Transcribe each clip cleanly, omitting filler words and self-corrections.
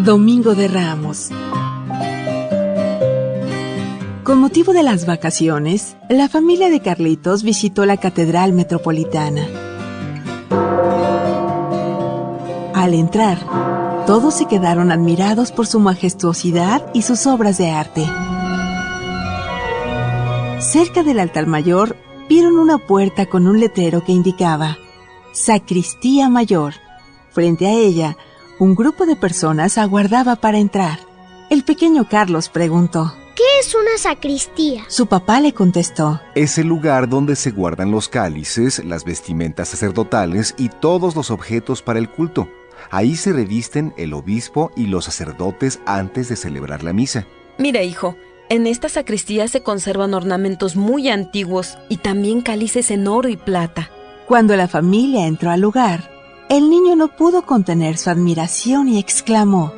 Domingo de Ramos. Con motivo de las vacaciones, la familia de Carlitos visitó la Catedral Metropolitana. Al entrar, todos se quedaron admirados por su majestuosidad y sus obras de arte. Cerca del altar mayor, vieron una puerta con un letrero que indicaba Sacristía Mayor. Frente a ella, un grupo de personas aguardaba para entrar. El pequeño Carlos preguntó: ¿qué es una sacristía? Su papá le contestó: es el lugar donde se guardan los cálices, las vestimentas sacerdotales y todos los objetos para el culto. Ahí se revisten el obispo y los sacerdotes antes de celebrar la misa. Mira, hijo, en esta sacristía se conservan ornamentos muy antiguos y también cálices en oro y plata. Cuando la familia entró al lugar, el niño no pudo contener su admiración y exclamó: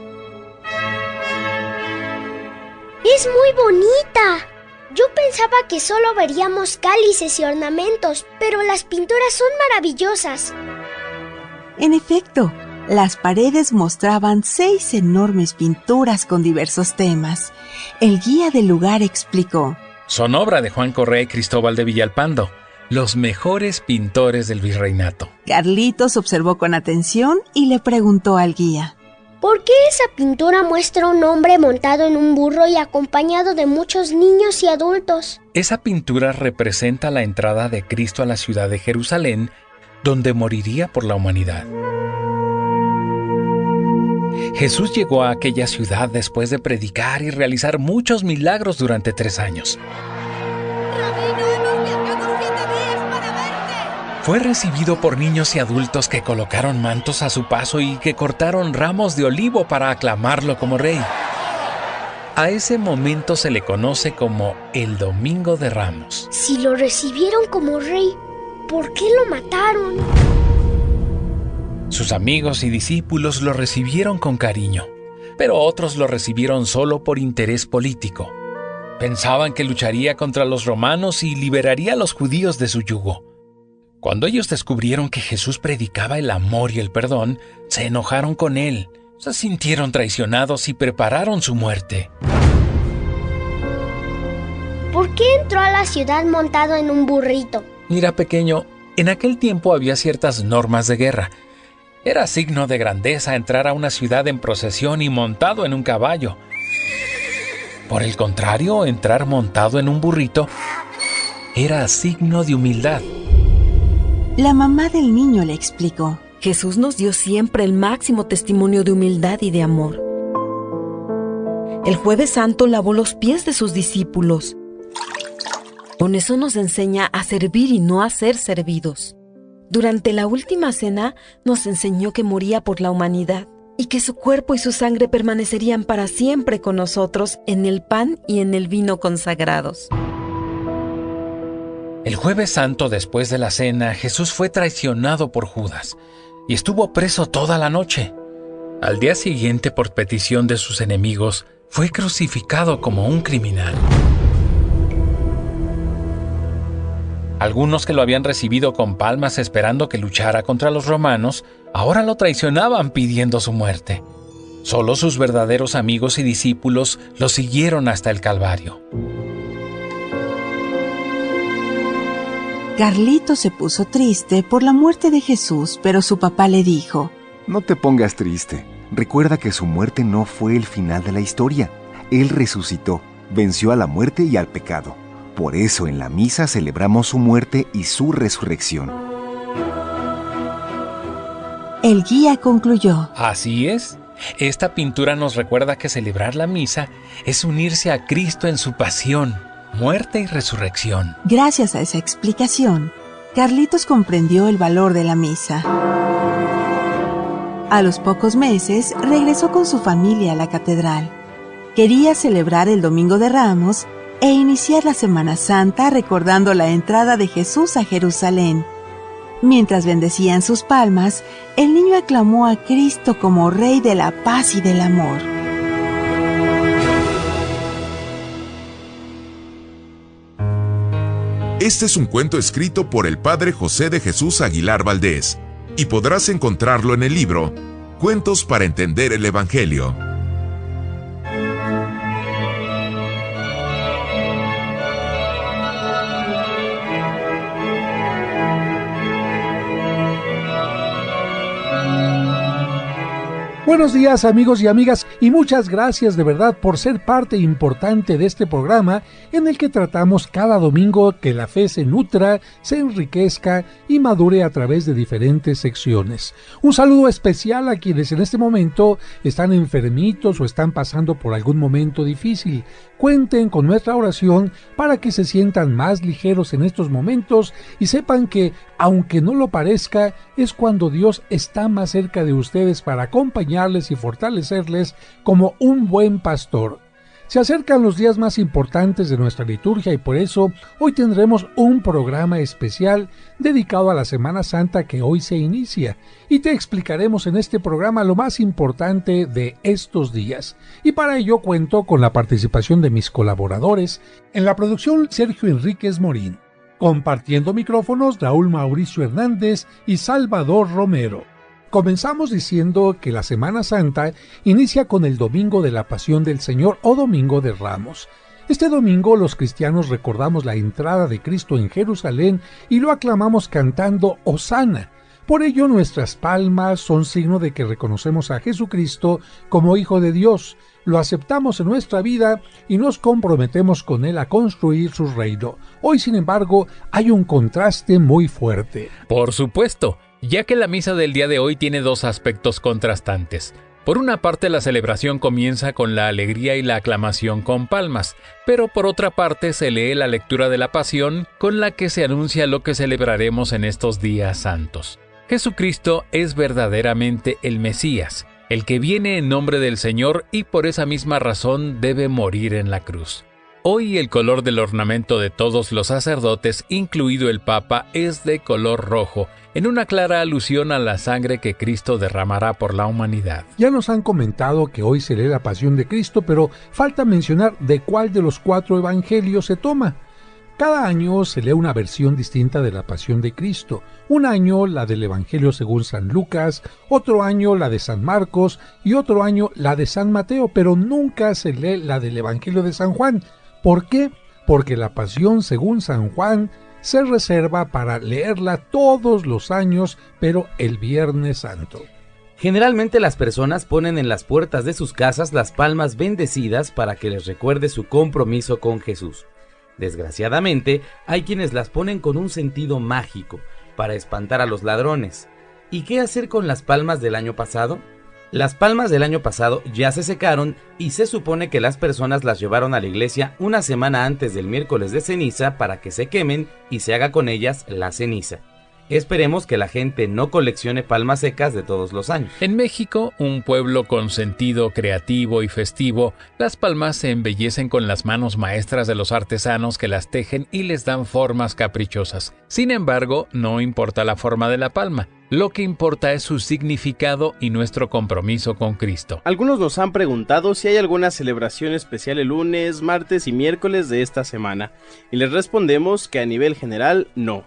¡es muy bonita! Yo pensaba que solo veríamos cálices y ornamentos, pero las pinturas son maravillosas. En efecto, las paredes mostraban 6 enormes pinturas con diversos temas. El guía del lugar explicó: son obra de Juan Correa y Cristóbal de Villalpando, los mejores pintores del virreinato. Carlitos observó con atención y le preguntó al guía: ¿por qué esa pintura muestra un hombre montado en un burro y acompañado de muchos niños y adultos? Esa pintura representa la entrada de Cristo a la ciudad de Jerusalén, donde moriría por la humanidad. Jesús llegó a aquella ciudad después de predicar y realizar muchos milagros durante 3 años. Fue recibido por niños y adultos que colocaron mantos a su paso y que cortaron ramos de olivo para aclamarlo como rey. A ese momento se le conoce como el Domingo de Ramos. Si lo recibieron como rey, ¿por qué lo mataron? Sus amigos y discípulos lo recibieron con cariño, pero otros lo recibieron solo por interés político. Pensaban que lucharía contra los romanos y liberaría a los judíos de su yugo. Cuando ellos descubrieron que Jesús predicaba el amor y el perdón, se enojaron con él, se sintieron traicionados y prepararon su muerte. ¿Por qué entró a la ciudad montado en un burrito? Mira, pequeño, en aquel tiempo había ciertas normas de guerra. Era signo de grandeza entrar a una ciudad en procesión y montado en un caballo. Por el contrario, entrar montado en un burrito era signo de humildad. La mamá del niño le explicó: Jesús nos dio siempre el máximo testimonio de humildad y de amor. El Jueves Santo lavó los pies de sus discípulos. Con eso nos enseña a servir y no a ser servidos. Durante la última cena nos enseñó que moría por la humanidad y que su cuerpo y su sangre permanecerían para siempre con nosotros en el pan y en el vino consagrados. El Jueves Santo, después de la cena, Jesús fue traicionado por Judas y estuvo preso toda la noche. Al día siguiente, por petición de sus enemigos, fue crucificado como un criminal. Algunos que lo habían recibido con palmas esperando que luchara contra los romanos, ahora lo traicionaban pidiendo su muerte. Solo sus verdaderos amigos y discípulos lo siguieron hasta el Calvario. Carlitos se puso triste por la muerte de Jesús, pero su papá le dijo: no te pongas triste. Recuerda que su muerte no fue el final de la historia. Él resucitó, venció a la muerte y al pecado. Por eso en la misa celebramos su muerte y su resurrección. El guía concluyó: así es. Esta pintura nos recuerda que celebrar la misa es unirse a Cristo en su pasión, muerte y resurrección. Gracias a esa explicación, Carlitos comprendió el valor de la misa. A los pocos meses, regresó con su familia a la catedral. Quería celebrar el Domingo de Ramos e iniciar la Semana Santa recordando la entrada de Jesús a Jerusalén. Mientras bendecían sus palmas, el niño aclamó a Cristo como Rey de la paz y del amor. Este es un cuento escrito por el padre José de Jesús Aguilar Valdés y podrás encontrarlo en el libro Cuentos para entender el Evangelio. Buenos días amigos y amigas y muchas gracias de verdad por ser parte importante de este programa en el que tratamos cada domingo que la fe se nutra, se enriquezca y madure a través de diferentes secciones. Un saludo especial a quienes en este momento están enfermitos o están pasando por algún momento difícil. Cuenten con nuestra oración para que se sientan más ligeros en estos momentos y sepan que, aunque no lo parezca, es cuando Dios está más cerca de ustedes para acompañarles y fortalecerles como un buen pastor. Se acercan los días más importantes de nuestra liturgia y por eso hoy tendremos un programa especial dedicado a la Semana Santa que hoy se inicia y te explicaremos en este programa lo más importante de estos días. Y para ello cuento con la participación de mis colaboradores, en la producción Sergio Enríquez Morín, compartiendo micrófonos Raúl Mauricio Hernández y Salvador Romero. Comenzamos diciendo que la Semana Santa inicia con el Domingo de la Pasión del Señor o Domingo de Ramos. Este domingo los cristianos recordamos la entrada de Cristo en Jerusalén y lo aclamamos cantando Hosana. Por ello nuestras palmas son signo de que reconocemos a Jesucristo como Hijo de Dios, lo aceptamos en nuestra vida y nos comprometemos con Él a construir su reino. Hoy, sin embargo, hay un contraste muy fuerte. Por supuesto, ya que la misa del día de hoy tiene dos aspectos contrastantes. Por una parte, la celebración comienza con la alegría y la aclamación con palmas, pero por otra parte se lee la lectura de la Pasión con la que se anuncia lo que celebraremos en estos días santos. Jesucristo es verdaderamente el Mesías, el que viene en nombre del Señor y por esa misma razón debe morir en la cruz. Hoy el color del ornamento de todos los sacerdotes, incluido el Papa, es de color rojo, en una clara alusión a la sangre que Cristo derramará por la humanidad. Ya nos han comentado que hoy se lee la Pasión de Cristo, pero falta mencionar de cuál de los 4 evangelios se toma. Cada año se lee una versión distinta de la Pasión de Cristo. Un año la del Evangelio según San Lucas, otro año la de San Marcos y otro año la de San Mateo, pero nunca se lee la del Evangelio de San Juan. ¿Por qué? Porque la Pasión según San Juan se reserva para leerla todos los años, pero el Viernes Santo. Generalmente las personas ponen en las puertas de sus casas las palmas bendecidas para que les recuerde su compromiso con Jesús. Desgraciadamente, hay quienes las ponen con un sentido mágico, para espantar a los ladrones. ¿Y qué hacer con las palmas del año pasado? Las palmas del año pasado ya se secaron y se supone que las personas las llevaron a la iglesia una semana antes del miércoles de ceniza para que se quemen y se haga con ellas la ceniza. Esperemos que la gente no coleccione palmas secas de todos los años. En México, un pueblo con sentido creativo y festivo, las palmas se embellecen con las manos maestras de los artesanos que las tejen y les dan formas caprichosas. Sin embargo, no importa la forma de la palma. Lo que importa es su significado y nuestro compromiso con Cristo. Algunos nos han preguntado si hay alguna celebración especial el lunes, martes y miércoles de esta semana, y les respondemos que a nivel general no.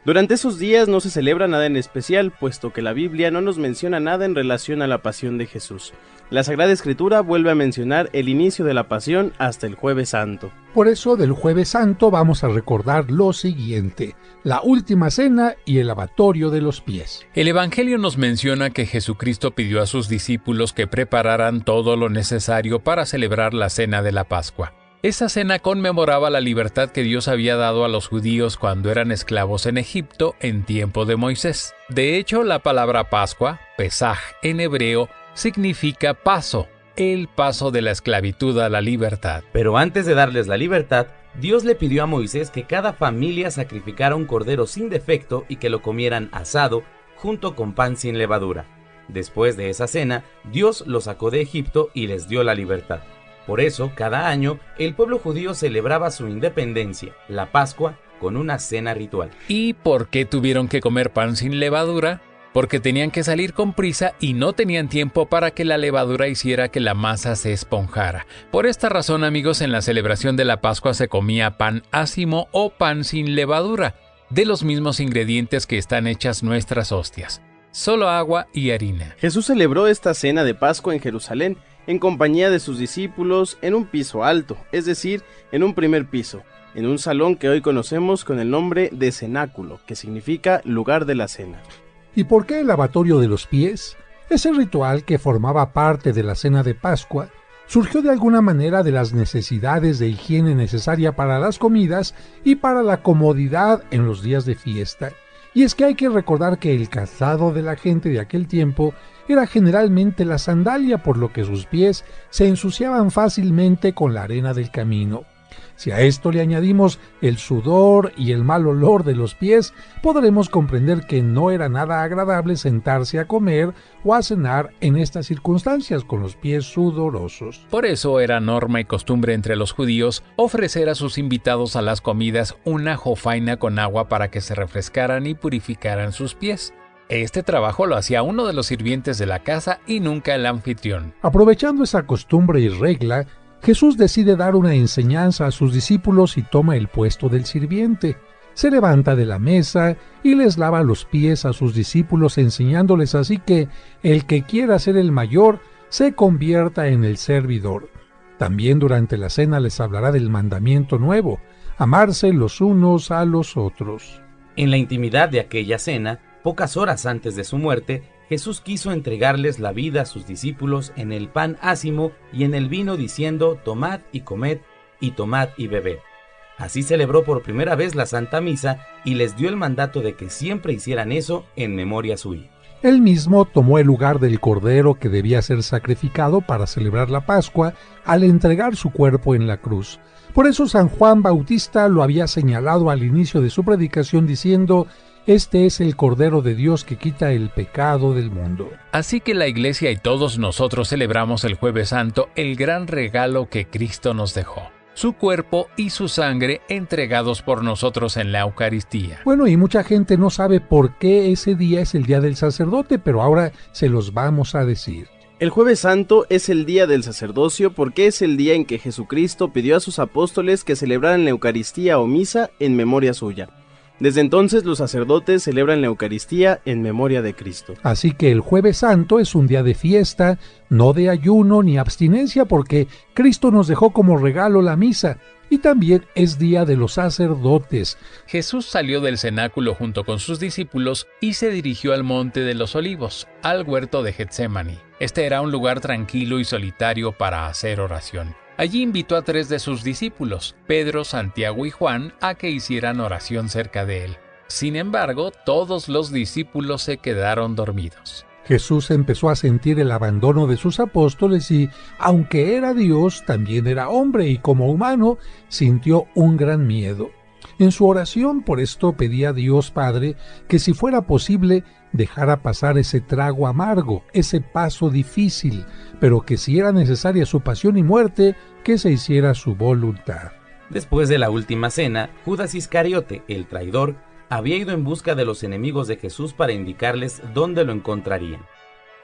Durante esos días no se celebra nada en especial, puesto que la Biblia no nos menciona nada en relación a la pasión de Jesús. La Sagrada Escritura vuelve a mencionar el inicio de la pasión hasta el Jueves Santo. Por eso del Jueves Santo vamos a recordar lo siguiente: la última cena y el lavatorio de los pies. El Evangelio nos menciona que Jesucristo pidió a sus discípulos que prepararan todo lo necesario para celebrar la cena de la Pascua. Esa cena conmemoraba la libertad que Dios había dado a los judíos cuando eran esclavos en Egipto en tiempo de Moisés. De hecho, la palabra Pascua, Pesaj en hebreo, significa paso, el paso de la esclavitud a la libertad. Pero antes de darles la libertad, Dios le pidió a Moisés que cada familia sacrificara un cordero sin defecto y que lo comieran asado, junto con pan sin levadura. Después de esa cena, Dios los sacó de Egipto y les dio la libertad. Por eso, cada año, el pueblo judío celebraba su independencia, la Pascua, con una cena ritual. ¿Y por qué tuvieron que comer pan sin levadura? Porque tenían que salir con prisa y no tenían tiempo para que la levadura hiciera que la masa se esponjara. Por esta razón, amigos, en la celebración de la Pascua se comía pan ácimo o pan sin levadura, de los mismos ingredientes que están hechas nuestras hostias, solo agua y harina. Jesús celebró esta cena de Pascua en Jerusalén, en compañía de sus discípulos, en un piso alto, es decir, en un primer piso, en un salón que hoy conocemos con el nombre de cenáculo, que significa lugar de la cena. ¿Y por qué el lavatorio de los pies? Ese ritual, que formaba parte de la cena de Pascua, surgió de alguna manera de las necesidades de higiene necesaria para las comidas y para la comodidad en los días de fiesta. Y es que hay que recordar que el calzado de la gente de aquel tiempo era generalmente la sandalia, por lo que sus pies se ensuciaban fácilmente con la arena del camino. Si a esto le añadimos el sudor y el mal olor de los pies, podremos comprender que no era nada agradable sentarse a comer o a cenar en estas circunstancias con los pies sudorosos. Por eso era norma y costumbre entre los judíos ofrecer a sus invitados a las comidas una jofaina con agua para que se refrescaran y purificaran sus pies. Este trabajo lo hacía uno de los sirvientes de la casa y nunca el anfitrión. Aprovechando esa costumbre y regla, Jesús decide dar una enseñanza a sus discípulos y toma el puesto del sirviente. Se levanta de la mesa y les lava los pies a sus discípulos, enseñándoles así que el que quiera ser el mayor se convierta en el servidor. También durante la cena les hablará del mandamiento nuevo: amarse los unos a los otros. En la intimidad de aquella cena, pocas horas antes de su muerte, Jesús quiso entregarles la vida a sus discípulos en el pan ácimo y en el vino, diciendo: tomad y comed, y tomad y bebed. Así celebró por primera vez la Santa Misa y les dio el mandato de que siempre hicieran eso en memoria suya. Él mismo tomó el lugar del cordero que debía ser sacrificado para celebrar la Pascua al entregar su cuerpo en la cruz. Por eso San Juan Bautista lo había señalado al inicio de su predicación diciendo: este es el Cordero de Dios que quita el pecado del mundo. Así que la Iglesia y todos nosotros celebramos el Jueves Santo, el gran regalo que Cristo nos dejó: su cuerpo y su sangre entregados por nosotros en la Eucaristía. Bueno, y mucha gente no sabe por qué ese día es el día del sacerdote, pero ahora se los vamos a decir. El Jueves Santo es el día del sacerdocio porque es el día en que Jesucristo pidió a sus apóstoles que celebraran la Eucaristía o misa en memoria suya. Desde entonces los sacerdotes celebran la Eucaristía en memoria de Cristo. Así que el Jueves Santo es un día de fiesta, no de ayuno ni abstinencia, porque Cristo nos dejó como regalo la misa. Y también es día de los sacerdotes. Jesús salió del cenáculo junto con sus discípulos y se dirigió al Monte de los Olivos, al huerto de Getsemaní. Este era un lugar tranquilo y solitario para hacer oración. Allí invitó a 3 de sus discípulos, Pedro, Santiago y Juan, a que hicieran oración cerca de él. Sin embargo, todos los discípulos se quedaron dormidos. Jesús empezó a sentir el abandono de sus apóstoles y, aunque era Dios, también era hombre y como humano sintió un gran miedo. En su oración por esto pedía a Dios Padre que si fuera posible dejara pasar ese trago amargo, ese paso difícil, pero que si era necesaria su pasión y muerte, que se hiciera su voluntad. Después de la última cena, Judas Iscariote, el traidor, había ido en busca de los enemigos de Jesús para indicarles dónde lo encontrarían.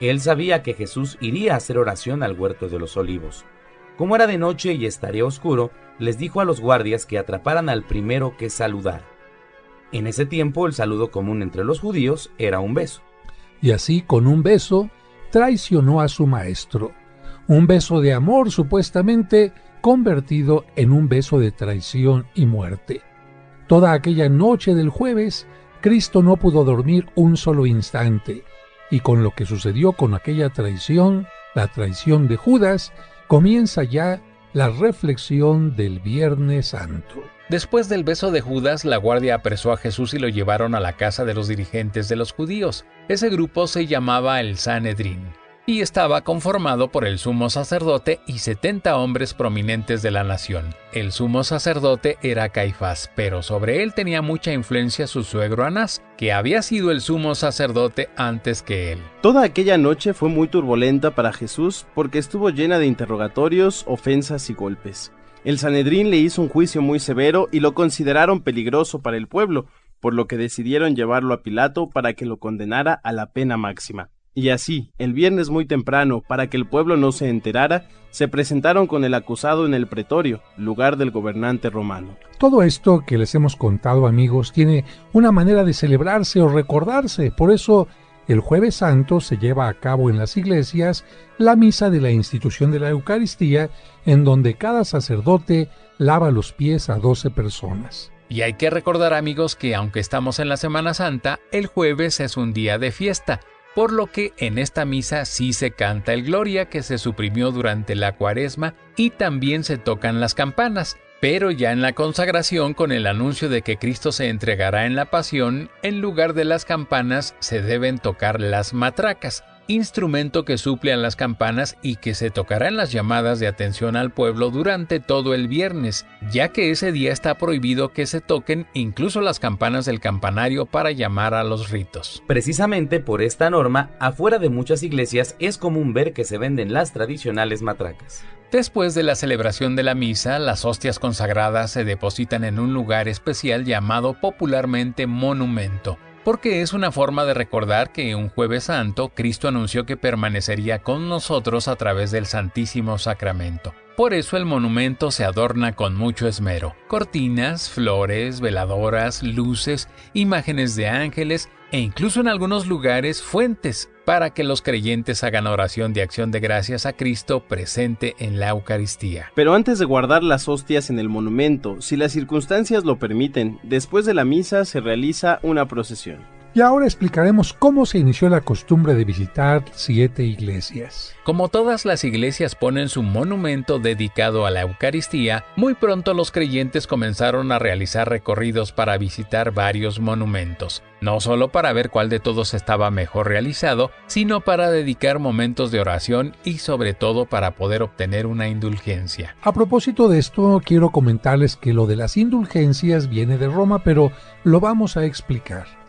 Él sabía que Jesús iría a hacer oración al huerto de los Olivos. Como era de noche y estaría oscuro, les dijo a los guardias que atraparan al primero que saludara. En ese tiempo el saludo común entre los judíos era un beso. Y así, con un beso, traicionó a su maestro. Un beso de amor supuestamente convertido en un beso de traición y muerte. Toda aquella noche del jueves, Cristo no pudo dormir un solo instante. Y con lo que sucedió con aquella traición, la traición de Judas, comienza ya la reflexión del Viernes Santo. Después del beso de Judas, la guardia apresó a Jesús y lo llevaron a la casa de los dirigentes de los judíos. Ese grupo se llamaba el Sanedrín y estaba conformado por el sumo sacerdote y 70 hombres prominentes de la nación. El sumo sacerdote era Caifás, pero sobre él tenía mucha influencia su suegro Anás, que había sido el sumo sacerdote antes que él. Toda aquella noche fue muy turbulenta para Jesús porque estuvo llena de interrogatorios, ofensas y golpes. El Sanedrín le hizo un juicio muy severo y lo consideraron peligroso para el pueblo, por lo que decidieron llevarlo a Pilato para que lo condenara a la pena máxima. Y así, el viernes muy temprano, para que el pueblo no se enterara, se presentaron con el acusado en el pretorio, lugar del gobernante romano. Todo esto que les hemos contado, amigos, tiene una manera de celebrarse o recordarse. Por eso, el Jueves Santo se lleva a cabo en las iglesias la misa de la institución de la Eucaristía, en donde cada sacerdote lava los pies a 12 personas. Y hay que recordar, amigos, que aunque estamos en la Semana Santa, el jueves es un día de fiesta. por lo que en esta misa sí se canta el Gloria, que se suprimió durante la Cuaresma, y también se tocan las campanas, pero ya en la consagración, con el anuncio de que Cristo se entregará en la pasión, en lugar de las campanas se deben tocar las matracas, instrumento que suple a las campanas y que se tocará en las llamadas de atención al pueblo durante todo el viernes, ya que ese día está prohibido que se toquen incluso las campanas del campanario para llamar a los ritos. Precisamente por esta norma, afuera de muchas iglesias es común ver que se venden las tradicionales matracas. Después de la celebración de la misa, las hostias consagradas se depositan en un lugar especial llamado popularmente monumento, porque es una forma de recordar que un Jueves Santo Cristo anunció que permanecería con nosotros a través del Santísimo Sacramento. Por eso el monumento se adorna con mucho esmero. Cortinas, flores, veladoras, luces, imágenes de ángeles e incluso en algunos lugares fuentes para que los creyentes hagan oración de acción de gracias a Cristo presente en la Eucaristía. Pero antes de guardar las hostias en el monumento, si las circunstancias lo permiten, después de la misa se realiza una procesión. Y ahora explicaremos cómo se inició la costumbre de visitar 7 iglesias. Como todas las iglesias ponen su monumento dedicado a la Eucaristía, muy pronto los creyentes comenzaron a realizar recorridos para visitar varios monumentos, no solo para ver cuál de todos estaba mejor realizado, sino para dedicar momentos de oración y sobre todo para poder obtener una indulgencia. A propósito de esto, quiero comentarles que lo de las indulgencias viene de Roma, pero lo vamos a explicar.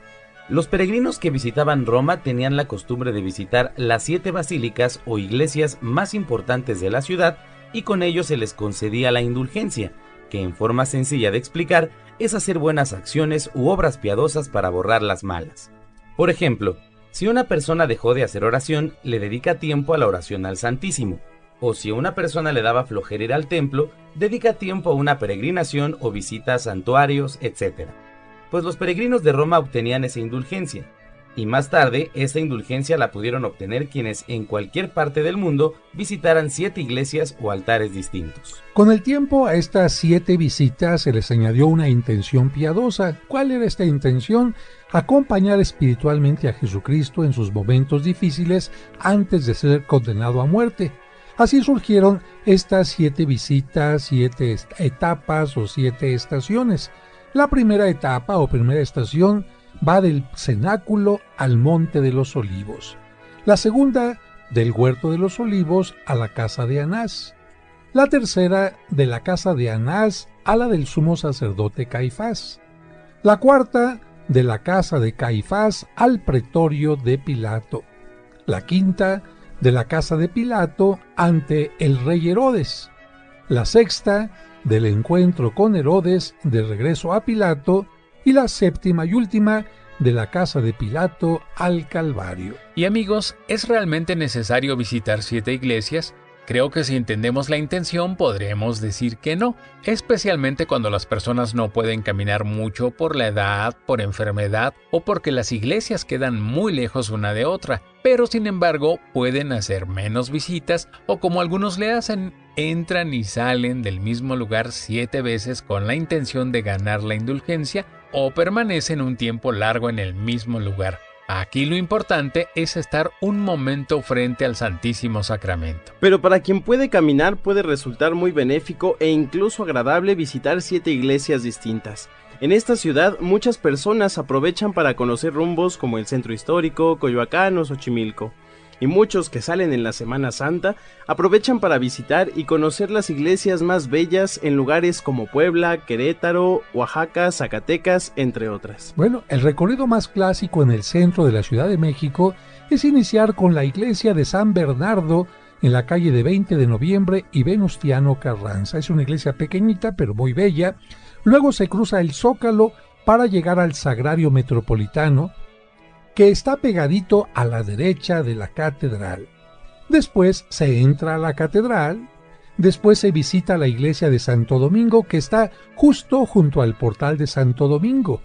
Los peregrinos que visitaban Roma tenían la costumbre de visitar las 7 basílicas o iglesias más importantes de la ciudad y con ello se les concedía la indulgencia, que en forma sencilla de explicar es hacer buenas acciones u obras piadosas para borrar las malas. Por ejemplo, si una persona dejó de hacer oración, le dedica tiempo a la oración al Santísimo, o si a una persona le daba flojera ir al templo, dedica tiempo a una peregrinación o visita a santuarios, etc. Pues los peregrinos de Roma obtenían esa indulgencia, y más tarde esa indulgencia la pudieron obtener quienes en cualquier parte del mundo visitaran 7 iglesias o altares distintos. Con el tiempo a estas 7 visitas se les añadió una intención piadosa. ¿Cuál era esta intención? Acompañar espiritualmente a Jesucristo en sus momentos difíciles antes de ser condenado a muerte. Así surgieron estas 7 visitas, 7 etapas o 7 estaciones. La primera etapa o primera estación va del cenáculo al Monte de los Olivos. La segunda, del Huerto de los Olivos a la casa de Anás. La tercera, de la casa de Anás a la del sumo sacerdote Caifás. La cuarta, de la casa de Caifás al pretorio de Pilato. La quinta, de la casa de Pilato ante el rey Herodes. La sexta, del encuentro con Herodes de regreso a Pilato, y la séptima y última, de la casa de Pilato al Calvario. Y amigos, ¿es realmente necesario visitar 7 iglesias? Creo que si entendemos la intención podremos decir que no, especialmente cuando las personas no pueden caminar mucho por la edad, por enfermedad o porque las iglesias quedan muy lejos una de otra, pero sin embargo pueden hacer menos visitas o como algunos le hacen, entran y salen del mismo lugar 7 veces con la intención de ganar la indulgencia o permanecen un tiempo largo en el mismo lugar. Aquí lo importante es estar un momento frente al Santísimo Sacramento. Pero para quien puede caminar puede resultar muy benéfico e incluso agradable visitar 7 iglesias distintas. En esta ciudad muchas personas aprovechan para conocer rumbos como el Centro Histórico, Coyoacán o Xochimilco. Y muchos que salen en la Semana Santa aprovechan para visitar y conocer las iglesias más bellas en lugares como Puebla, Querétaro, Oaxaca, Zacatecas, entre otras. Bueno, el recorrido más clásico en el centro de la Ciudad de México es iniciar con la iglesia de San Bernardo en la calle de 20 de noviembre y Venustiano Carranza. Es una iglesia pequeñita pero muy bella. Luego se cruza el Zócalo para llegar al Sagrario Metropolitano, que está pegadito a la derecha de la catedral. Después se entra a la catedral, después se visita la iglesia de Santo Domingo, que está justo junto al portal de Santo Domingo.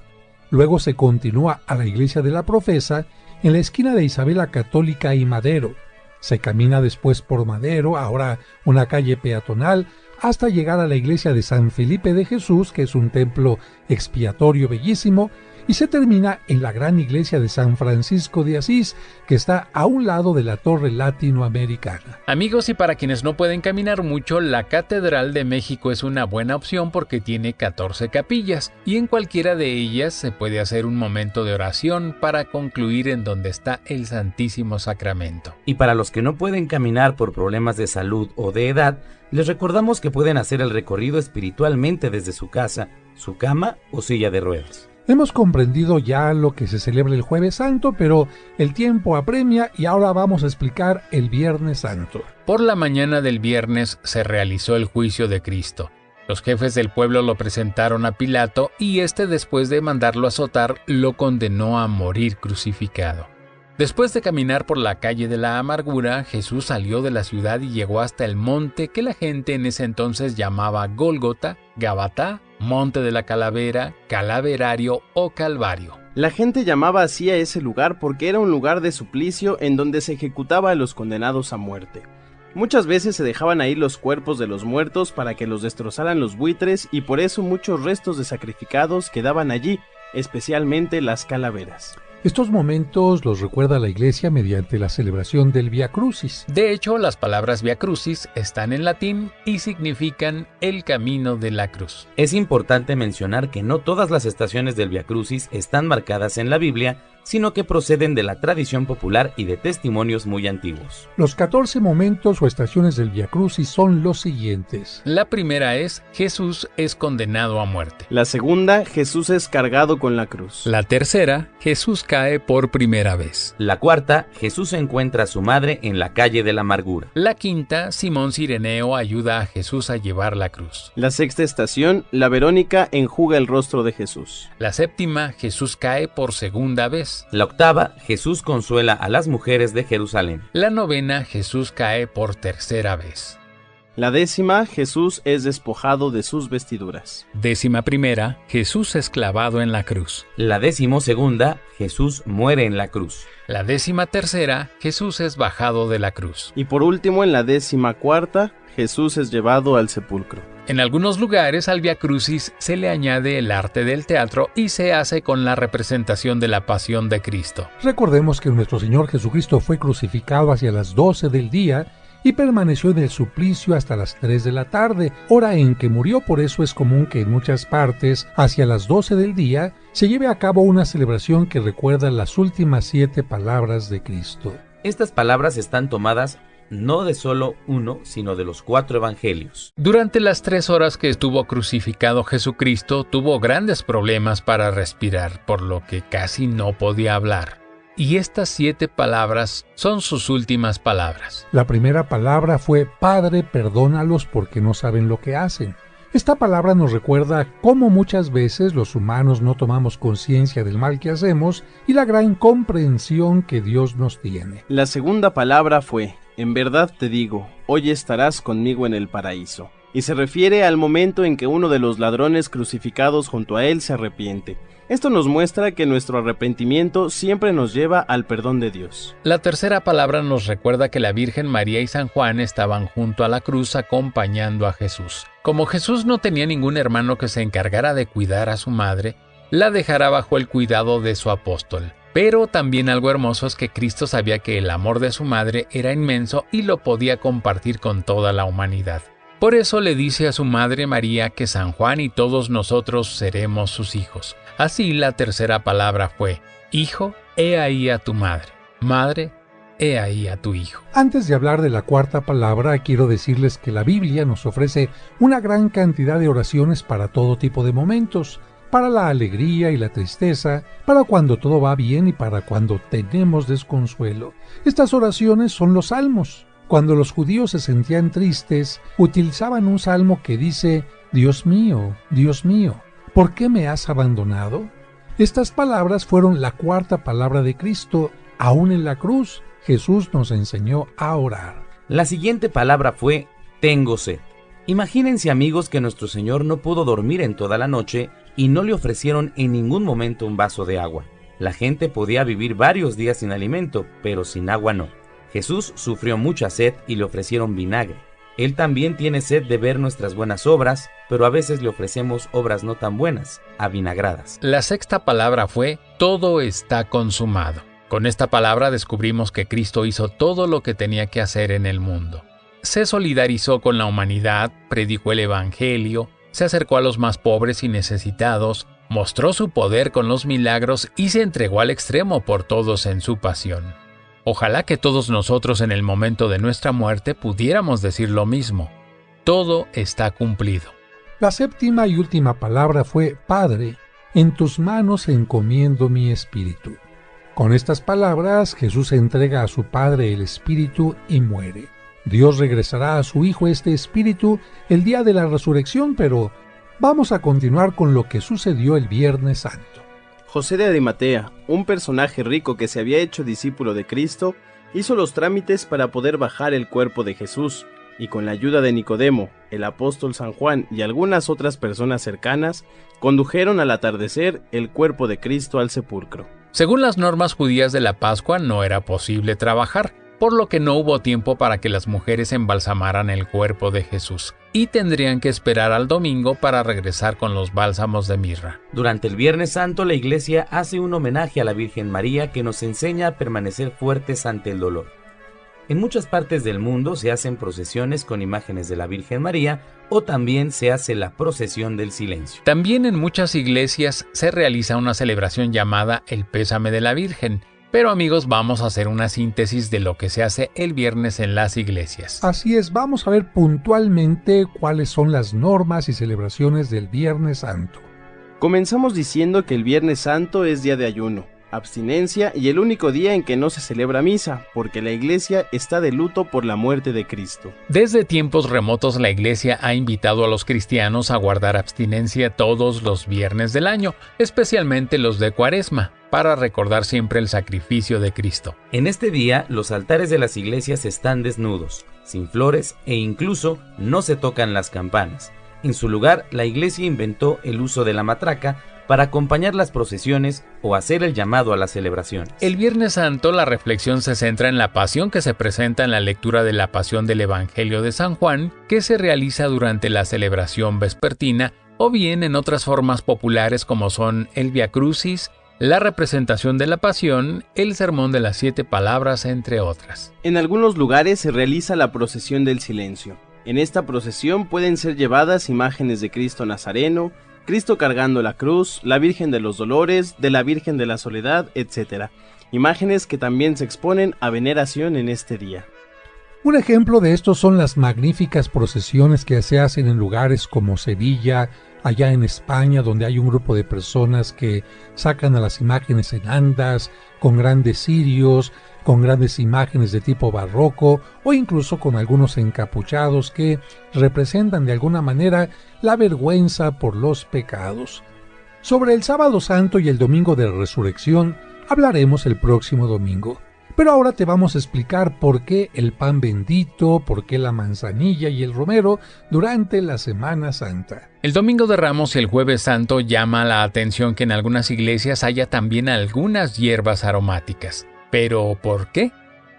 Luego se continúa a la iglesia de la Profesa, en la esquina de Isabela Católica y Madero. Se camina después por Madero, ahora una calle peatonal, hasta llegar a la iglesia de San Felipe de Jesús, que es un templo expiatorio bellísimo, y se termina en la gran iglesia de San Francisco de Asís, que está a un lado de la Torre Latinoamericana. Amigos, y para quienes no pueden caminar mucho, la Catedral de México es una buena opción porque tiene 14 capillas y en cualquiera de ellas se puede hacer un momento de oración para concluir en donde está el Santísimo Sacramento. Y para los que no pueden caminar por problemas de salud o de edad, les recordamos que pueden hacer el recorrido espiritualmente desde su casa, su cama o silla de ruedas. Hemos comprendido ya lo que se celebra el Jueves Santo, pero el tiempo apremia y ahora vamos a explicar el Viernes Santo. Por la mañana del viernes se realizó el juicio de Cristo. Los jefes del pueblo lo presentaron a Pilato y éste, después de mandarlo azotar, lo condenó a morir crucificado. Después de caminar por la calle de la amargura, Jesús salió de la ciudad y llegó hasta el monte que la gente en ese entonces llamaba Gólgota, Gabatá, Monte de la Calavera, Calaverario o Calvario. La gente llamaba así a ese lugar porque era un lugar de suplicio en donde se ejecutaba a los condenados a muerte. Muchas veces se dejaban ahí los cuerpos de los muertos para que los destrozaran los buitres y por eso muchos restos de sacrificados quedaban allí, especialmente las calaveras. Estos momentos los recuerda la Iglesia mediante la celebración del Vía Crucis. De hecho, las palabras Vía Crucis están en latín y significan el camino de la cruz. Es importante mencionar que no todas las estaciones del Vía Crucis están marcadas en la Biblia, sino que proceden de la tradición popular y de testimonios muy antiguos. Los 14 momentos o estaciones del Vía Crucis son los siguientes. La primera es: Jesús es condenado a muerte. La segunda, Jesús es cargado con la cruz. La tercera, Jesús cae por primera vez. La cuarta, Jesús encuentra a su madre en la calle de la amargura. La quinta, Simón Cireneo ayuda a Jesús a llevar la cruz. La sexta estación, la Verónica enjuga el rostro de Jesús. La séptima, Jesús cae por segunda vez. La octava, Jesús consuela a las mujeres de Jerusalén. La novena, Jesús cae por tercera vez. La décima, Jesús es despojado de sus vestiduras. Décima primera, Jesús es clavado en la cruz. La 12ª, Jesús muere en la cruz. La 13ª, Jesús es bajado de la cruz. Y por último, en la 14ª, Jesús es llevado al sepulcro. En algunos lugares al Vía Crucis se le añade el arte del teatro y se hace con la representación de la pasión de Cristo. Recordemos que nuestro Señor Jesucristo fue crucificado hacia las 12 del día y permaneció en el suplicio hasta las 3 de la tarde, hora en que murió. Por eso es común que en muchas partes, hacia las 12 del día, se lleve a cabo una celebración que recuerda las últimas 7 palabras de Cristo. Estas palabras están tomadas no de solo uno, sino de los 4 evangelios. Durante las 3 horas que estuvo crucificado Jesucristo, tuvo grandes problemas para respirar, por lo que casi no podía hablar. Y estas 7 palabras son sus últimas palabras. La primera palabra fue: Padre, perdónalos porque no saben lo que hacen. Esta palabra nos recuerda cómo muchas veces los humanos no tomamos conciencia del mal que hacemos y la gran comprensión que Dios nos tiene. La segunda palabra fue: en verdad te digo, hoy estarás conmigo en el paraíso. Y se refiere al momento en que uno de los ladrones crucificados junto a él se arrepiente. Esto nos muestra que nuestro arrepentimiento siempre nos lleva al perdón de Dios. La tercera palabra nos recuerda que la Virgen María y San Juan estaban junto a la cruz acompañando a Jesús. Como Jesús no tenía ningún hermano que se encargara de cuidar a su madre, la dejará bajo el cuidado de su apóstol. Pero también algo hermoso es que Cristo sabía que el amor de su madre era inmenso y lo podía compartir con toda la humanidad. Por eso le dice a su madre María que San Juan y todos nosotros seremos sus hijos. Así la tercera palabra fue: Hijo, he ahí a tu madre. Madre, he ahí a tu hijo. Antes de hablar de la cuarta palabra, quiero decirles que la Biblia nos ofrece una gran cantidad de oraciones para todo tipo de momentos. Para la alegría y la tristeza, para cuando todo va bien y para cuando tenemos desconsuelo. Estas oraciones son los salmos. Cuando los judíos se sentían tristes, utilizaban un salmo que dice: Dios mío, ¿por qué me has abandonado? Estas palabras fueron la cuarta palabra de Cristo. Aún en la cruz, Jesús nos enseñó a orar. La siguiente palabra fue: tengo sed. Imagínense, amigos, que nuestro Señor no pudo dormir en toda la noche y no le ofrecieron en ningún momento un vaso de agua. La gente podía vivir varios días sin alimento, pero sin agua no. Jesús sufrió mucha sed y le ofrecieron vinagre. Él también tiene sed de ver nuestras buenas obras, pero a veces le ofrecemos obras no tan buenas, avinagradas. La sexta palabra fue: todo está consumado. Con esta palabra descubrimos que Cristo hizo todo lo que tenía que hacer en el mundo. Se solidarizó con la humanidad, predicó el Evangelio, se acercó a los más pobres y necesitados, mostró su poder con los milagros y se entregó al extremo por todos en su pasión. Ojalá que todos nosotros en el momento de nuestra muerte pudiéramos decir lo mismo. Todo está cumplido. La séptima y última palabra fue: Padre, en tus manos encomiendo mi espíritu. Con estas palabras, Jesús entrega a su Padre el espíritu y muere. Dios regresará a su Hijo este espíritu el día de la resurrección, pero vamos a continuar con lo que sucedió el Viernes Santo. José de Arimatea, un personaje rico que se había hecho discípulo de Cristo, hizo los trámites para poder bajar el cuerpo de Jesús, y con la ayuda de Nicodemo, el apóstol San Juan y algunas otras personas cercanas, condujeron al atardecer el cuerpo de Cristo al sepulcro. Según las normas judías de la Pascua, no era posible trabajar, por lo que no hubo tiempo para que las mujeres embalsamaran el cuerpo de Jesús, y tendrían que esperar al domingo para regresar con los bálsamos de mirra. Durante el Viernes Santo, la Iglesia hace un homenaje a la Virgen María que nos enseña a permanecer fuertes ante el dolor. En muchas partes del mundo se hacen procesiones con imágenes de la Virgen María, o también se hace la procesión del silencio. También en muchas iglesias se realiza una celebración llamada el Pésame de la Virgen. Pero amigos, vamos a hacer una síntesis de lo que se hace el viernes en las iglesias. Así es, vamos a ver puntualmente cuáles son las normas y celebraciones del Viernes Santo. Comenzamos diciendo que el Viernes Santo es día de ayuno, abstinencia y el único día en que no se celebra misa, porque la iglesia está de luto por la muerte de Cristo. Desde tiempos remotos la iglesia ha invitado a los cristianos a guardar abstinencia todos los viernes del año, especialmente los de Cuaresma, para recordar siempre el sacrificio de Cristo. En este día, los altares de las iglesias están desnudos, sin flores e incluso no se tocan las campanas. En su lugar, la iglesia inventó el uso de la matraca para acompañar las procesiones o hacer el llamado a las celebraciones. El Viernes Santo, la reflexión se centra en la pasión que se presenta en la lectura de la pasión del Evangelio de San Juan, que se realiza durante la celebración vespertina, o bien en otras formas populares como son el Via Crucis, la representación de la Pasión, el Sermón de las 7 Palabras, entre otras. En algunos lugares se realiza la procesión del silencio. En esta procesión pueden ser llevadas imágenes de Cristo Nazareno, Cristo cargando la cruz, la Virgen de los Dolores, de la Virgen de la Soledad, etc. Imágenes que también se exponen a veneración en este día. Un ejemplo de esto son las magníficas procesiones que se hacen en lugares como Sevilla, allá en España, donde hay un grupo de personas que sacan a las imágenes en andas, con grandes cirios, con grandes imágenes de tipo barroco, o incluso con algunos encapuchados que representan de alguna manera la vergüenza por los pecados. Sobre el Sábado Santo y el Domingo de Resurrección hablaremos el próximo domingo. Pero ahora te vamos a explicar por qué el pan bendito, por qué la manzanilla y el romero durante la Semana Santa. El Domingo de Ramos y el Jueves Santo llama la atención que en algunas iglesias haya también algunas hierbas aromáticas. ¿Pero por qué?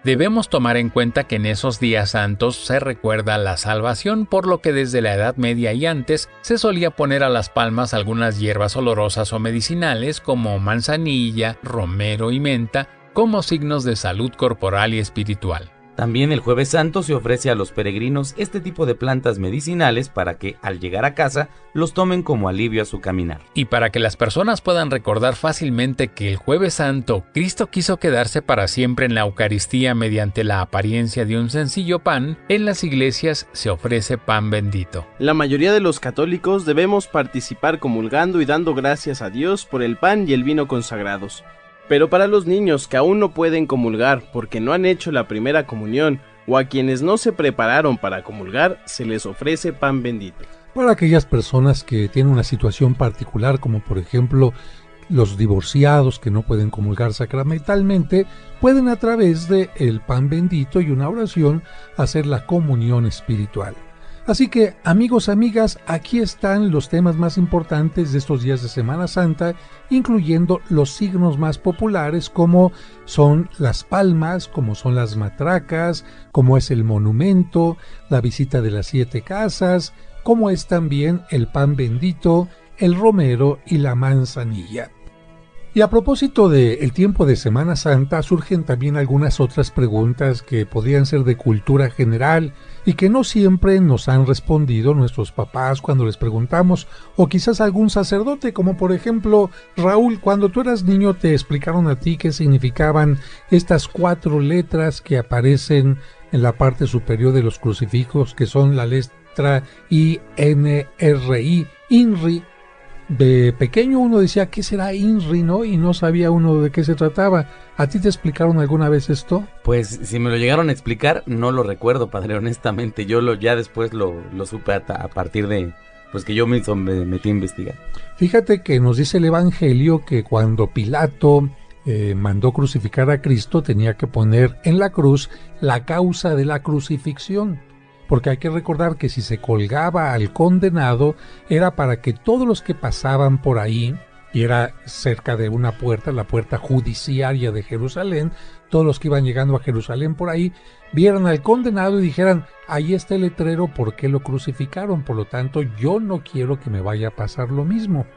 Debemos tomar en cuenta que en esos días santos se recuerda la salvación, por lo que desde la Edad Media y antes se solía poner a las palmas algunas hierbas olorosas o medicinales como manzanilla, romero y menta, como signos de salud corporal y espiritual. También el Jueves Santo se ofrece a los peregrinos este tipo de plantas medicinales para que, al llegar a casa, los tomen como alivio a su caminar. Y para que las personas puedan recordar fácilmente que el Jueves Santo Cristo quiso quedarse para siempre en la Eucaristía mediante la apariencia de un sencillo pan, en las iglesias se ofrece pan bendito. La mayoría de los católicos debemos participar comulgando y dando gracias a Dios por el pan y el vino consagrados. Pero para los niños que aún no pueden comulgar porque no han hecho la primera comunión o a quienes no se prepararon para comulgar, se les ofrece pan bendito. Para aquellas personas que tienen una situación particular, como por ejemplo los divorciados que no pueden comulgar sacramentalmente, pueden a través de el pan bendito y una oración hacer la comunión espiritual. Así que, amigos, amigas, aquí están los temas más importantes de estos días de Semana Santa, incluyendo los signos más populares como son las palmas, como son las matracas, como es el monumento, la visita de las 7 casas, como es también el pan bendito, el romero y la manzanilla. Y a propósito del tiempo de Semana Santa, surgen también algunas otras preguntas que podrían ser de cultura general y que no siempre nos han respondido nuestros papás cuando les preguntamos, o quizás algún sacerdote, como por ejemplo, Raúl, cuando tú eras niño te explicaron a ti qué significaban estas 4 letras que aparecen en la parte superior de los crucifijos, que son la letra INRI, INRI. De pequeño uno decía, ¿qué será INRI, no? Y no sabía uno de qué se trataba. ¿A ti te explicaron alguna vez esto? Pues si me lo llegaron a explicar, no lo recuerdo, padre, honestamente. Yo ya después lo supe a partir de, pues que yo mismo me metí a investigar. Fíjate que nos dice el Evangelio que cuando Pilato mandó crucificar a Cristo, tenía que poner en la cruz la causa de la crucifixión. Porque hay que recordar que si se colgaba al condenado era para que todos los que pasaban por ahí, y era cerca de una puerta, la puerta judiciaria de Jerusalén, todos los que iban llegando a Jerusalén por ahí, vieran al condenado y dijeran, ahí está el letrero, ¿por qué lo crucificaron? Por lo tanto, yo no quiero que me vaya a pasar lo mismo.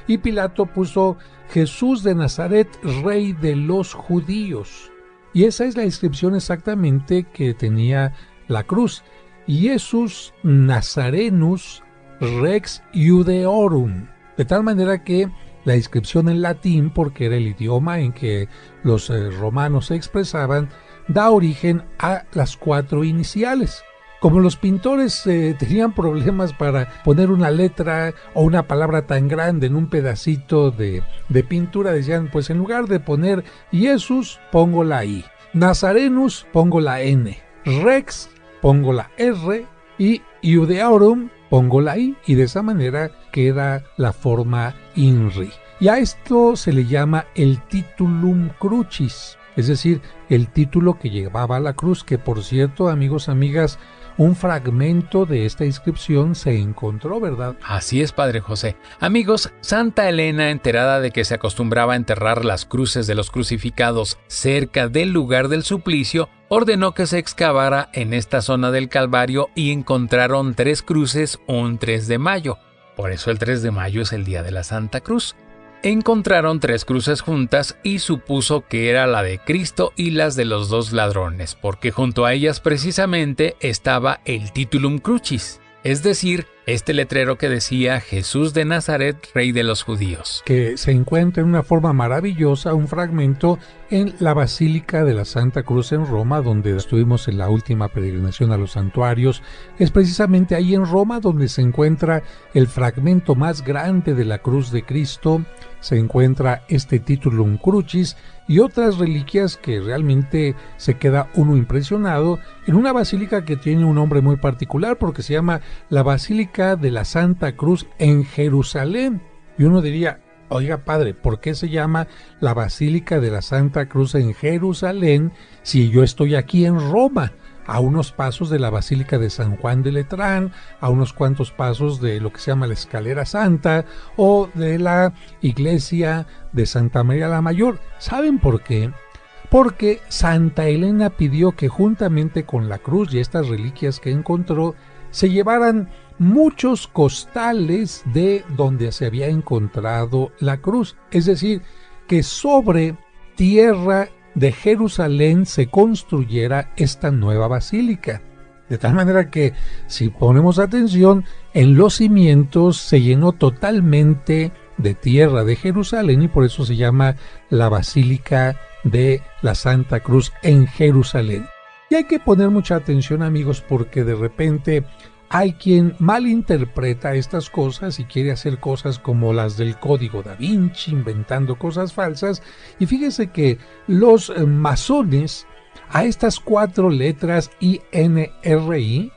Y Pilato puso Jesús de Nazaret, rey de los judíos. Y esa es la inscripción exactamente que tenía la cruz. Jesús Nazarenus Rex Iudeorum, de tal manera que la inscripción en latín, porque era el idioma en que los romanos se expresaban, da origen a las 4 iniciales. Como los pintores tenían problemas para poner una letra o una palabra tan grande en un pedacito de pintura, decían, pues en lugar de poner Jesús, pongo la I, Nazarenus, pongo la N, Rex, pongo la R, y Iudeorum, pongo la I, y de esa manera queda la forma INRI. Y a esto se le llama el titulum crucis, es decir, el título que llevaba la cruz, que por cierto, amigos, amigas, un fragmento de esta inscripción se encontró, ¿verdad? Así es, Padre José. Amigos, Santa Elena, enterada de que se acostumbraba a enterrar las cruces de los crucificados cerca del lugar del suplicio, ordenó que se excavara en esta zona del Calvario y encontraron 3 cruces un 3 de mayo. Por eso el 3 de mayo es el día de la Santa Cruz. Encontraron 3 cruces juntas y supuso que era la de Cristo y las de los 2 ladrones, porque junto a ellas precisamente estaba el titulum crucis, es decir, este letrero que decía Jesús de Nazaret, rey de los judíos. Que se encuentra en una forma maravillosa, un fragmento en la Basílica de la Santa Cruz en Roma, donde estuvimos en la última peregrinación a los santuarios. Es precisamente ahí en Roma donde se encuentra el fragmento más grande de la cruz de Cristo, se encuentra este titulum crucis y otras reliquias que realmente se queda uno impresionado en una basílica que tiene un nombre muy particular porque se llama la Basílica de la Santa Cruz en Jerusalén. Y uno diría, oiga padre, ¿por qué se llama la Basílica de la Santa Cruz en Jerusalén si yo estoy aquí en Roma? A unos pasos de la Basílica de San Juan de Letrán, a unos cuantos pasos de lo que se llama la Escalera Santa o de la iglesia de Santa María la Mayor. ¿Saben por qué? Porque Santa Elena pidió que juntamente con la cruz y estas reliquias que encontró, se llevaran muchos costales de donde se había encontrado la cruz. Es decir, que sobre tierra de Jerusalén se construyera esta nueva basílica. De tal manera que, si ponemos atención, en los cimientos se llenó totalmente de tierra de Jerusalén y por eso se llama la Basílica de la Santa Cruz en Jerusalén. Y hay que poner mucha atención, amigos, porque de repente hay quien malinterpreta estas cosas y quiere hacer cosas como las del Código Da Vinci, inventando cosas falsas. Y fíjese que los masones a estas 4 letras INRI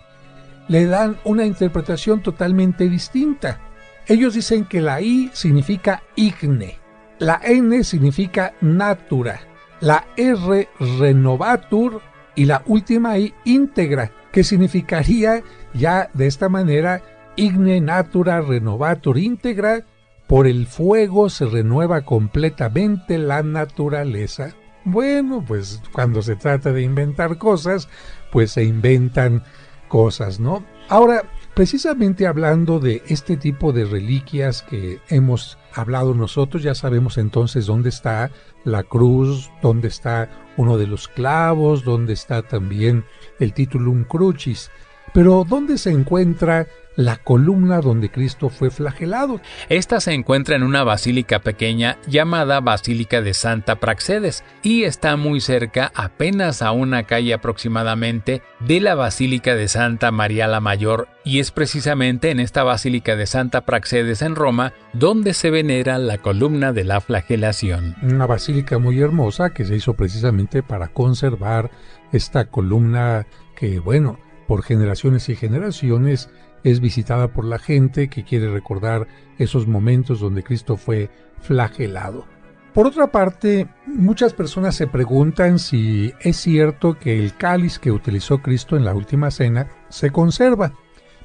le dan una interpretación totalmente distinta. Ellos dicen que la I significa igne, la N significa natura, la R renovatur y la última I íntegra, que significaría ya de esta manera, igne natura renovatur integra, por el fuego se renueva completamente la naturaleza. Bueno, pues cuando se trata de inventar cosas, pues se inventan cosas, ¿no? Ahora, precisamente hablando de este tipo de reliquias que hemos hablado nosotros, ya sabemos entonces dónde está la cruz, dónde está uno de los clavos, dónde está también el titulum crucis. Pero ¿dónde se encuentra la columna donde Cristo fue flagelado? Esta se encuentra en una basílica pequeña llamada Basílica de Santa Praxedes y está muy cerca, apenas a una calle aproximadamente, de la Basílica de Santa María la Mayor, y es precisamente en esta Basílica de Santa Praxedes en Roma donde se venera la columna de la flagelación. Una basílica muy hermosa que se hizo precisamente para conservar esta columna que, bueno, por generaciones y generaciones es visitada por la gente que quiere recordar esos momentos donde Cristo fue flagelado. Por otra parte, muchas personas se preguntan si es cierto que el cáliz que utilizó Cristo en la última cena se conserva.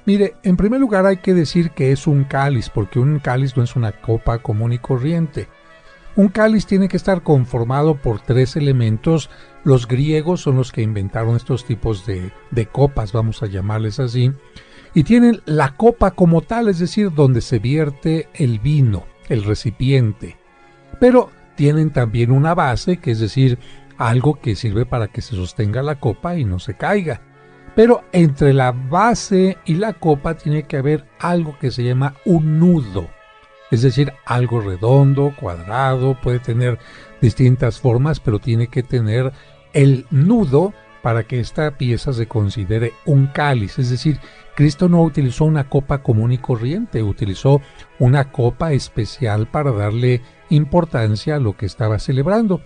Mire, en primer lugar hay que decir que es un cáliz, porque un cáliz no es una copa común y corriente. Un cáliz tiene que estar conformado por 3 elementos. Los griegos son los que inventaron estos tipos de copas, vamos a llamarles así. Y tienen la copa como tal, es decir, donde se vierte el vino, el recipiente. Pero tienen también una base, que es decir, algo que sirve para que se sostenga la copa y no se caiga. Pero entre la base y la copa tiene que haber algo que se llama un nudo. Es decir, algo redondo, cuadrado, puede tener distintas formas, pero tiene que tener el nudo para que esta pieza se considere un cáliz. Es decir, Cristo no utilizó una copa común y corriente, utilizó una copa especial para darle importancia a lo que estaba celebrando.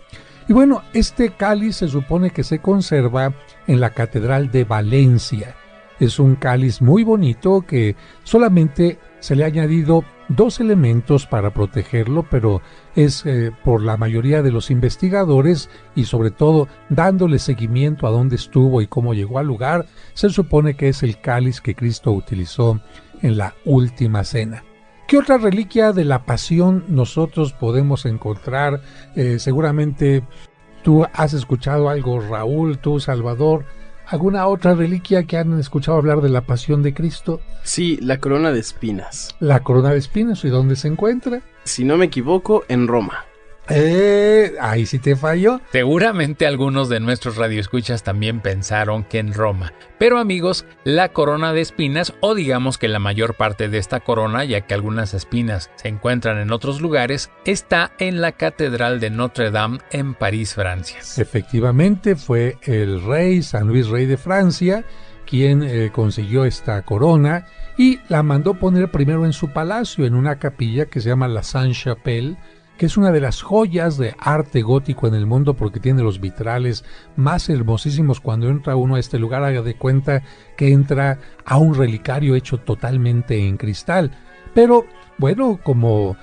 Y bueno, este cáliz se supone que se conserva en la Catedral de Valencia. Es un cáliz muy bonito que solamente se le ha añadido 2 elementos para protegerlo, pero es por la mayoría de los investigadores y sobre todo dándole seguimiento a dónde estuvo y cómo llegó al lugar, se supone que es el cáliz que Cristo utilizó en la última cena. ¿Qué otra reliquia de la pasión nosotros podemos encontrar? Seguramente tú has escuchado algo, Raúl, tú, Salvador. ¿Alguna otra reliquia que han escuchado hablar de la pasión de Cristo? Sí, la corona de espinas. La corona de espinas, ¿y dónde se encuentra? Si no me equivoco, en Roma. Ahí sí te falló. Seguramente algunos de nuestros radioescuchas también pensaron que en Roma. Pero amigos, la corona de espinas, o digamos que la mayor parte de esta corona, ya que algunas espinas se encuentran en otros lugares, está en la Catedral de Notre Dame en París, Francia. Efectivamente, fue el rey, San Luis, rey de Francia, quien consiguió esta corona y la mandó poner primero en su palacio, en una capilla que se llama la Sainte-Chapelle, que es una de las joyas de arte gótico en el mundo porque tiene los vitrales más hermosísimos. Cuando entra uno a este lugar, haga de cuenta que entra a un relicario hecho totalmente en cristal. Pero bueno, como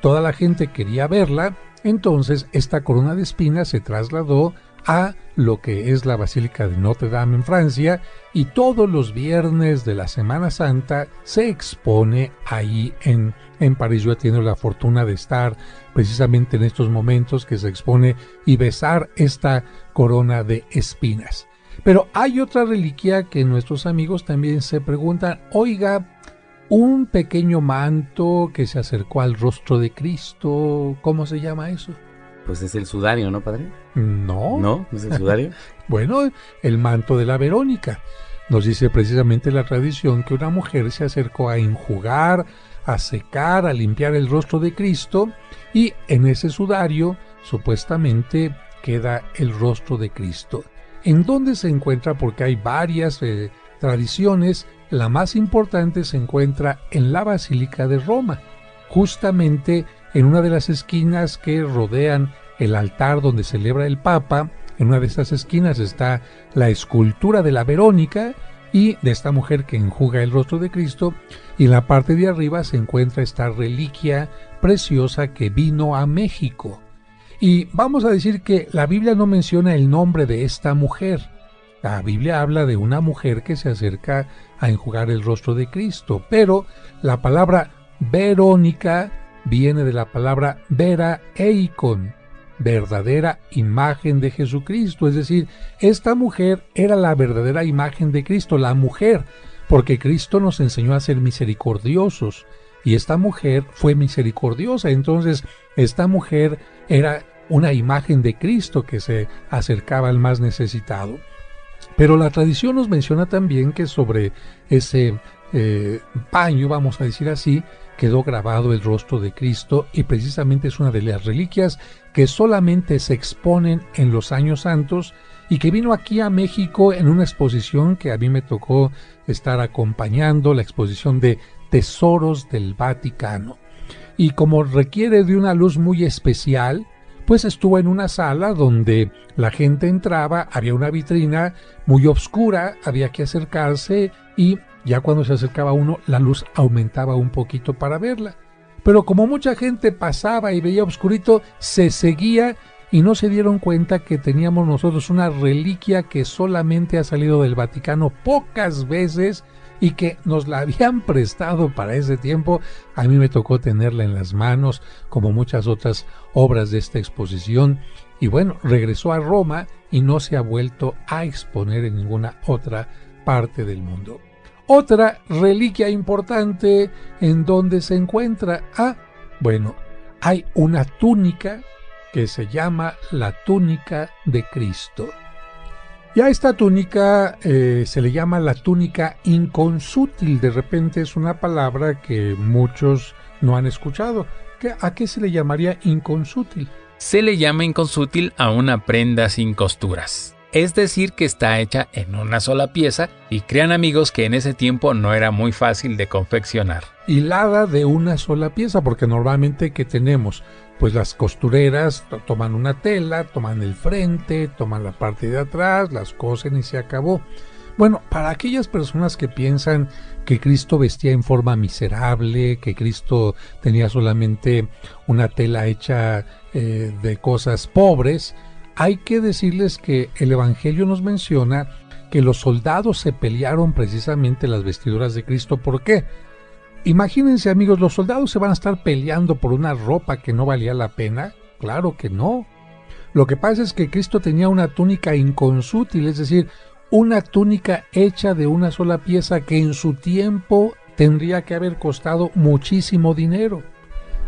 toda la gente quería verla, entonces esta corona de espinas se trasladó a lo que es la Basílica de Notre Dame en Francia, y todos los viernes de la Semana Santa se expone ahí en París. Yo he tenido la fortuna de estar precisamente en estos momentos que se expone y besar esta corona de espinas. Pero hay otra reliquia que nuestros amigos también se preguntan, oiga, un pequeño manto que se acercó al rostro de Cristo, ¿cómo se llama eso? Pues es el sudario, ¿no, padre? No. ¿No? ¿No es el sudario? Bueno, el manto de la Verónica. Nos dice precisamente la tradición que una mujer se acercó a enjugar, a secar, a limpiar el rostro de Cristo, y en ese sudario supuestamente queda el rostro de Cristo. ¿En dónde se encuentra? Porque hay varias tradiciones. La más importante se encuentra en la Basílica de Roma, justamente en una de las esquinas que rodean el altar donde celebra el Papa. En una de esas esquinas está la escultura de la Verónica y de esta mujer que enjuga el rostro de Cristo, y en la parte de arriba se encuentra esta reliquia preciosa que vino a México. Y vamos a decir que la Biblia no menciona el nombre de esta mujer, La Biblia habla de una mujer que se acerca a enjugar el rostro de Cristo, pero la palabra Verónica viene de la palabra vera eikon, verdadera imagen de Jesucristo. Es decir, esta mujer era la verdadera imagen de Cristo, la mujer, porque Cristo nos enseñó a ser misericordiosos y esta mujer fue misericordiosa. Entonces esta mujer era una imagen de Cristo que se acercaba al más necesitado. Pero la tradición nos menciona también que sobre ese paño, vamos a decir así, quedó grabado el rostro de Cristo, y precisamente es una de las reliquias que solamente se exponen en los años santos y que vino aquí a México en una exposición que a mí me tocó estar acompañando, la exposición de Tesoros del Vaticano. Y como requiere de una luz muy especial, pues estuvo en una sala donde la gente entraba, había una vitrina muy oscura, había que acercarse y ya cuando se acercaba uno, la luz aumentaba un poquito para verla. Pero como mucha gente pasaba y veía oscurito, se seguía y no se dieron cuenta que teníamos nosotros una reliquia que solamente ha salido del Vaticano pocas veces y que nos la habían prestado para ese tiempo. A mí me tocó tenerla en las manos, como muchas otras obras de esta exposición. Y bueno, regresó a Roma y no se ha vuelto a exponer en ninguna otra parte del mundo. Otra reliquia importante en donde se encuentra, bueno, hay una túnica que se llama la túnica de Cristo. Y a esta túnica se le llama la túnica inconsútil. De repente es una palabra que muchos no han escuchado. ¿A qué se le llamaría inconsútil? Se le llama inconsútil a una prenda sin costuras. Es decir, que está hecha en una sola pieza, y crean amigos que en ese tiempo no era muy fácil de confeccionar. Hilada de una sola pieza, porque normalmente ¿qué tenemos? Pues las costureras toman una tela, toman el frente, toman la parte de atrás, las cosen y se acabó. Bueno, para aquellas personas que piensan que Cristo vestía en forma miserable, que Cristo tenía solamente una tela hecha de cosas pobres, hay que decirles que el Evangelio nos menciona que los soldados se pelearon precisamente las vestiduras de Cristo. ¿Por qué? Imagínense, amigos, ¿los soldados se van a estar peleando por una ropa que no valía la pena? Claro que no. Lo que pasa es que Cristo tenía una túnica inconsútil, es decir, una túnica hecha de una sola pieza que en su tiempo tendría que haber costado muchísimo dinero.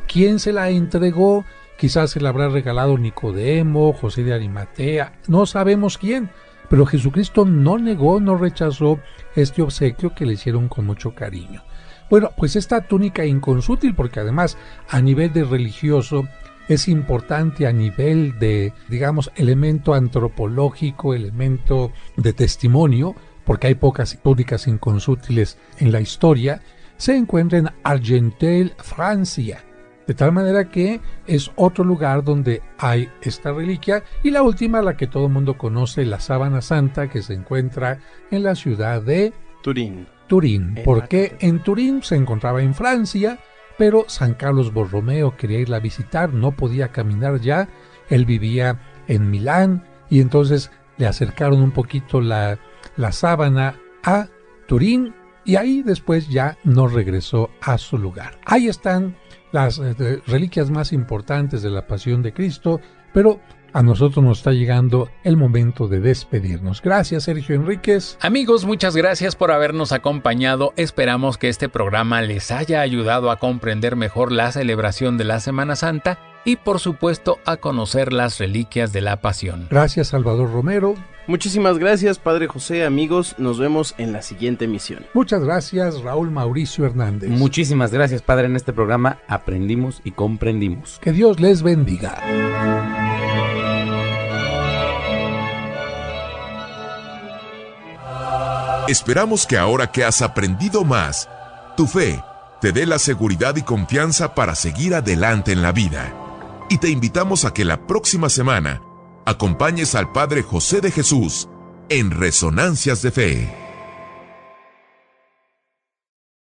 ¿Quién se la entregó? Quizás se la habrá regalado Nicodemo, José de Arimatea, no sabemos quién, pero Jesucristo no negó, no rechazó este obsequio que le hicieron con mucho cariño. Bueno, pues esta túnica inconsútil, porque además a nivel de religioso es importante, a nivel de, digamos, elemento antropológico, elemento de testimonio, porque hay pocas túnicas inconsútiles en la historia, se encuentra en Argenteuil, Francia. De tal manera que es otro lugar donde hay esta reliquia. Y la última, la que todo el mundo conoce, la sábana santa, que se encuentra en la ciudad de Turín. Porque en Turín se encontraba en Francia, pero San Carlos Borromeo quería irla a visitar, no podía caminar ya, él vivía en Milán, y entonces le acercaron un poquito la sábana a Turín, y ahí después ya no regresó a su lugar. Ahí están las reliquias más importantes de la Pasión de Cristo, pero a nosotros nos está llegando el momento de despedirnos. Gracias, Sergio Enríquez. Amigos, muchas gracias por habernos acompañado. Esperamos que este programa les haya ayudado a comprender mejor la celebración de la Semana Santa y, por supuesto, a conocer las reliquias de la Pasión. Gracias, Salvador Romero. Muchísimas gracias, Padre José. Amigos, nos vemos en la siguiente emisión. Muchas gracias, Raúl Mauricio Hernández. Muchísimas gracias, Padre. En este programa aprendimos y comprendimos. Que Dios les bendiga. Esperamos que ahora que has aprendido más, tu fe te dé la seguridad y confianza para seguir adelante en la vida. Y te invitamos a que la próxima semana acompañes al Padre José de Jesús en Resonancias de Fe.